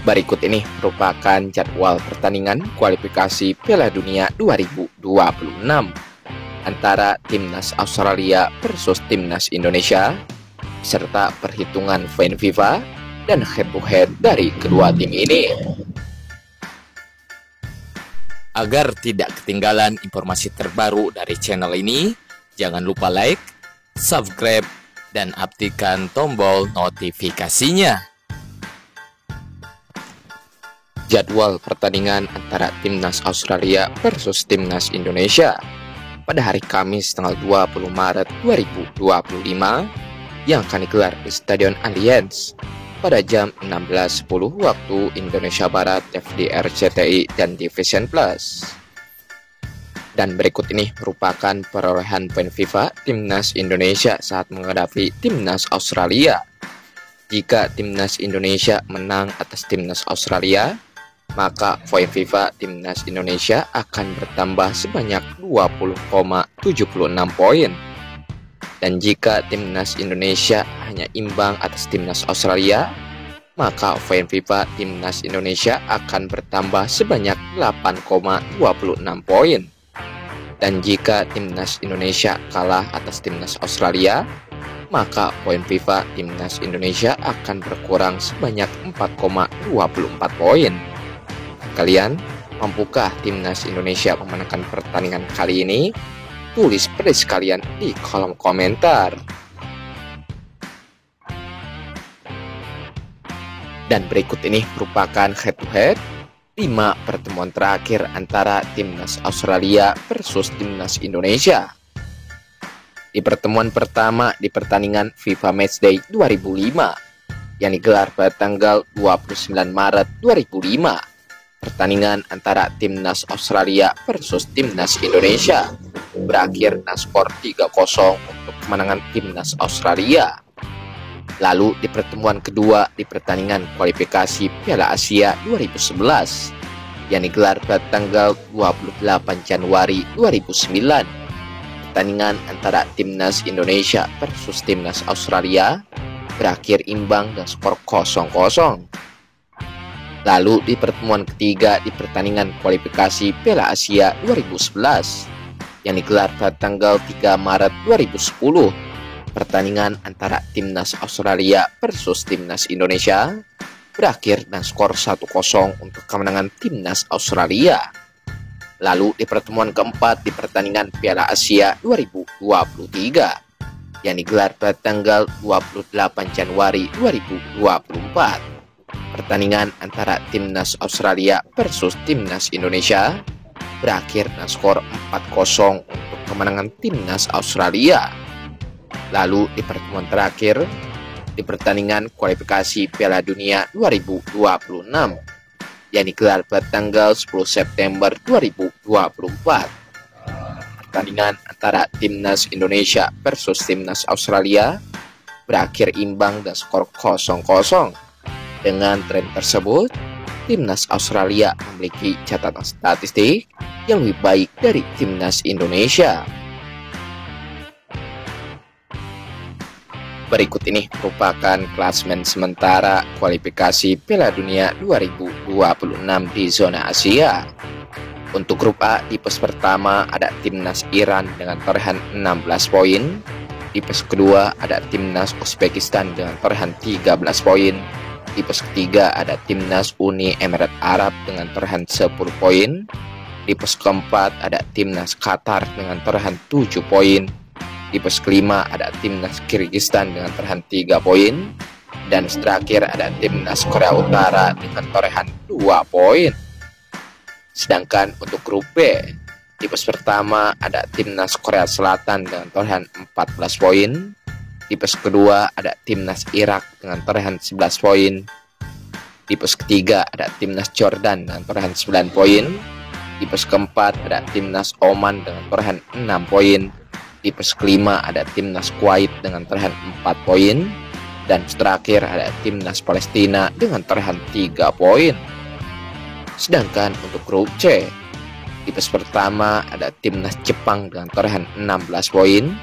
Berikut ini merupakan jadwal pertandingan kualifikasi Piala Dunia 2026 antara Timnas Australia versus Timnas Indonesia, serta perhitungan poin FIFA dan head-to-head dari kedua tim ini. Agar tidak ketinggalan informasi terbaru dari channel ini, jangan lupa like, subscribe, dan aktifkan tombol notifikasinya. Jadwal pertandingan antara Timnas Australia versus Timnas Indonesia pada hari Kamis tanggal 20 Maret 2025 yang akan digelar di Stadion Allianz pada jam 16.10 waktu Indonesia Barat, FDR CTI dan Division Plus. Dan berikut ini merupakan perolehan poin FIFA Timnas Indonesia saat menghadapi Timnas Australia. Jika Timnas Indonesia menang atas Timnas Australia, maka poin FIFA Timnas Indonesia akan bertambah sebanyak 20,76 poin. Dan jika Timnas Indonesia hanya imbang atas Timnas Australia, maka poin FIFA Timnas Indonesia akan bertambah sebanyak 8,26 poin. Dan jika Timnas Indonesia kalah atas Timnas Australia, maka poin FIFA Timnas Indonesia akan berkurang sebanyak 4,24 poin. Kalian, mampukah Timnas Indonesia memenangkan pertandingan kali ini? Tulis prediksi kalian di kolom komentar. Dan berikut ini merupakan head-to-head 5 pertemuan terakhir antara Timnas Australia versus Timnas Indonesia. Di pertemuan pertama di pertandingan FIFA Matchday 2005 yang digelar pada tanggal 29 Maret 2005. Pertandingan antara Timnas Australia versus Timnas Indonesia berakhir dengan skor 3-0 untuk kemenangan Timnas Australia. Lalu di pertemuan kedua di pertandingan kualifikasi Piala Asia 2011 yang digelar pada tanggal 28 Januari 2009. Pertandingan antara Timnas Indonesia versus Timnas Australia berakhir imbang dengan skor 0-0. Lalu di pertemuan ketiga di pertandingan kualifikasi Piala Asia 2011 yang digelar pada tanggal 3 Maret 2010, pertandingan antara Timnas Australia versus Timnas Indonesia berakhir dengan skor 1-0 untuk kemenangan Timnas Australia. Lalu di pertemuan keempat di pertandingan Piala Asia 2023 yang digelar pada tanggal 28 Januari 2024. Pertandingan antara Timnas Australia versus Timnas Indonesia berakhir dengan skor 4-0 untuk kemenangan Timnas Australia. Lalu di pertemuan terakhir di pertandingan kualifikasi Piala Dunia 2026 yang digelar pada tanggal 10 September 2024. Pertandingan antara Timnas Indonesia versus Timnas Australia berakhir imbang dan skor 0-0. Dengan tren tersebut, Timnas Australia memiliki catatan statistik yang lebih baik dari Timnas Indonesia. Berikut ini merupakan klasemen sementara kualifikasi Piala Dunia 2026 di zona Asia. Untuk grup A, di pos pertama ada Timnas Iran dengan torehan 16 poin. Di pos kedua ada Timnas Uzbekistan dengan torehan 13 poin. Di pos ketiga ada Timnas Uni Emirat Arab dengan torehan 10 poin. Di pos keempat ada Timnas Qatar dengan torehan 7 poin. Di pos kelima ada Timnas Kyrgyzstan dengan torehan 3 poin. Dan terakhir ada Timnas Korea Utara dengan torehan 2 poin. Sedangkan untuk grup B, di pos pertama ada Timnas Korea Selatan dengan torehan 14 poin. Di pos kedua ada Timnas Irak dengan torehan 11 poin. Di pos ketiga ada Timnas Jordan dengan torehan 9 poin. Di pos keempat ada Timnas Oman dengan torehan 6 poin. Di pos kelima ada Timnas Kuwait dengan torehan 4 poin. Dan terakhir ada Timnas Palestina dengan torehan 3 poin. Sedangkan untuk grup C, di pos pertama ada Timnas Jepang dengan torehan 16 poin.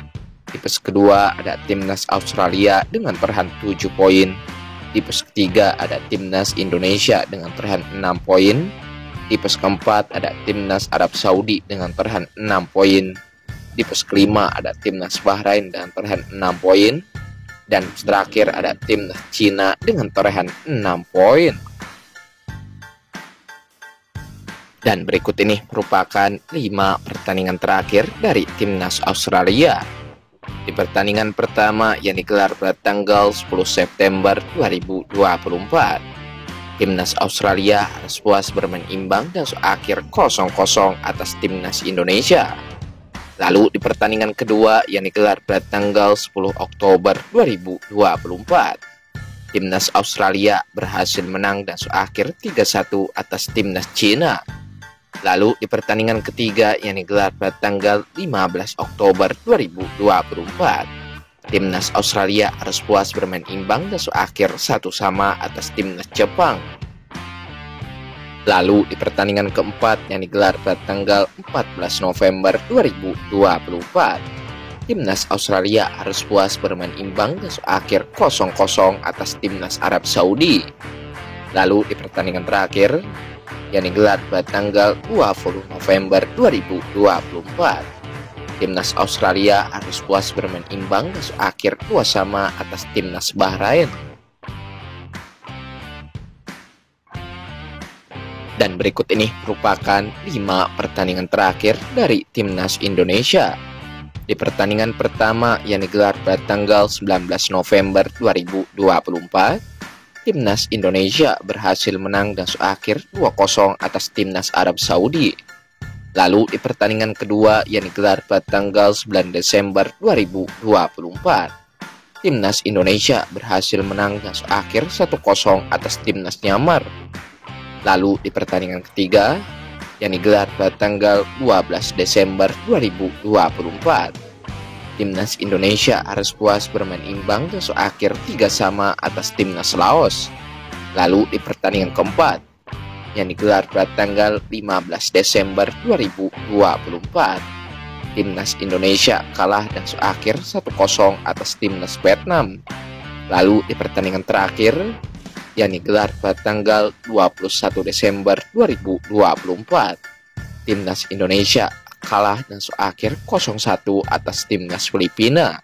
Di pos kedua ada Timnas Australia dengan torehan 7 poin. Di pos ketiga ada Timnas Indonesia dengan torehan 6 poin. Di pos keempat ada Timnas Arab Saudi dengan torehan 6 poin. Di pos kelima ada Timnas Bahrain dengan torehan 6 poin. Dan terakhir ada Timnas Cina dengan torehan 6 poin. Dan berikut ini merupakan 5 pertandingan terakhir dari Timnas Australia. Di pertandingan pertama yang digelar pada tanggal 10 September 2024, Timnas Australia harus puas bermain imbang dan akhir 0-0 atas Timnas Indonesia. Lalu di pertandingan kedua yang digelar pada tanggal 10 Oktober 2024, Timnas Australia berhasil menang dan akhir 3-1 atas Timnas Cina. Lalu di pertandingan ketiga yang digelar pada tanggal 15 Oktober 2024, Timnas Australia harus puas bermain imbang dan akhir 1-1 atas Timnas Jepang. Lalu di pertandingan keempat yang digelar pada tanggal 14 November 2024, Timnas Australia harus puas bermain imbang dan akhir 0-0 atas Timnas Arab Saudi. Lalu di pertandingan terakhir yang digelar pada tanggal 20 November 2024, Timnas Australia harus puas bermain imbang dan akhir 2-2 atas Timnas Bahrain. Dan berikut ini merupakan 5 pertandingan terakhir dari Timnas Indonesia. Di pertandingan pertama yang digelar pada tanggal 19 November 2024, Timnas Indonesia berhasil menang dan akhir 2-0 atas Timnas Arab Saudi. Lalu di pertandingan kedua yang digelar pada tanggal 9 Desember 2024, Timnas Indonesia berhasil menang dan akhir 1-0 atas Timnas Myanmar. Lalu di pertandingan ketiga yang digelar pada tanggal 12 Desember 2024, Timnas Indonesia harus puas bermain imbang dan akhir 3-3 atas Timnas Laos. Lalu di pertandingan keempat yang digelar pada tanggal 15 Desember 2024, Timnas Indonesia kalah dan akhir 1-0 atas Timnas Vietnam. Lalu di pertandingan terakhir yang digelar pada tanggal 21 Desember 2024, Timnas Indonesia kalah dan akhir 0-1 atas Timnas Filipina.